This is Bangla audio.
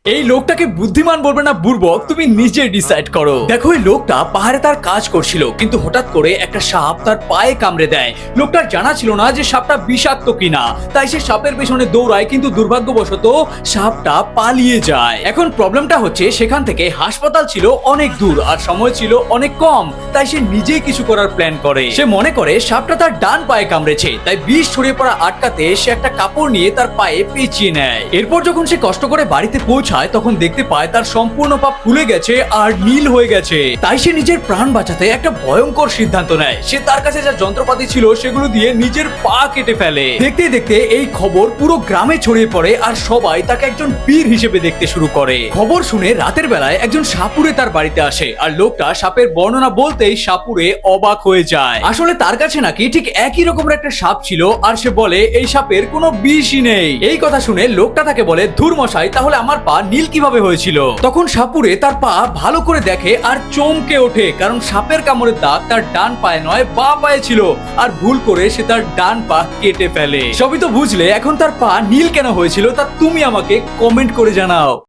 এই লোকটাকে বুদ্ধিমান বলবে না বুর্বক তুমি নিজে ডিসাইড করো। দেখো এই লোকটা পাহাড়ে তার কাজ করছিল, কিন্তু হঠাৎ করে একটা সাপ তার পায়ে কামড়ে দেয়। লোকটার জানা ছিল না যে সাপটা বিষাক্ত কিনা, তাই সে সাপের পেছনে দৌড়ায়, কিন্তু দুর্ভাগ্যবশত সাপটা পালিয়ে যায়। এখন প্রবলেমটা হচ্ছে সেখান থেকে হাসপাতাল ছিল অনেক দূর আর সময় ছিল অনেক কম, তাই সে নিজেই কিছু করার প্ল্যান করে। সে মনে করে সাপটা তার ডান পায়ে কামড়েছে, তাই বিষ ছড়িয়ে পড়া আটকাতে সে একটা কাপড় নিয়ে তার পায়ে পেঁচিয়ে নেয়। এরপর যখন সে কষ্ট করে বাড়িতে পৌঁছায় তখন দেখতে পায় তার সম্পূর্ণ পা ফুলে গেছে আর নীল হয়ে গেছে। তাই সে নিজের প্রাণ বাঁচাতে একটা ভয়ঙ্কর সিদ্ধান্ত নেয়। সে তার কাছে যা যন্ত্রপাতি ছিল সেগুলো দিয়ে নিজের পা কেটে ফেলে। দেখতে দেখতে এই খবর পুরো গ্রামে ছড়িয়ে পড়ে আর সবাই তাকে একজন বীর হিসেবে দেখতে শুরু করে। খবর শুনে রাতের বেলায় একজন সাপুড়ে তার বাড়িতে আসে, আর লোকটা সাপের বর্ণনা বলতেই সাপুড়ে অবাক হয়ে যায়। আসলে তার কাছে নাকি ঠিক একই রকমের একটা সাপ ছিল, আর সে বলে এই সাপের কোনো বিষই নেই। এই কথা শুনে লোকটা তাকে বলে, ধুর মশাই, তাহলে আমার পা নীল কিভাবে হয়েছিল? তখন সাপুড়ে তার পা ভালো করে দেখে আর চমকে ওঠে, কারণ সাপের কামড়ের দাগ তার ডান পায়ে নয় বাঁ পায়ে ছিল, আর ভুল করে সে তার ডান পা কেটে ফেলে। সবই তো বুঝলে, এখন তার পা নীল কেন হয়েছিল তা তুমি আমাকে কমেন্ট করে জানাও।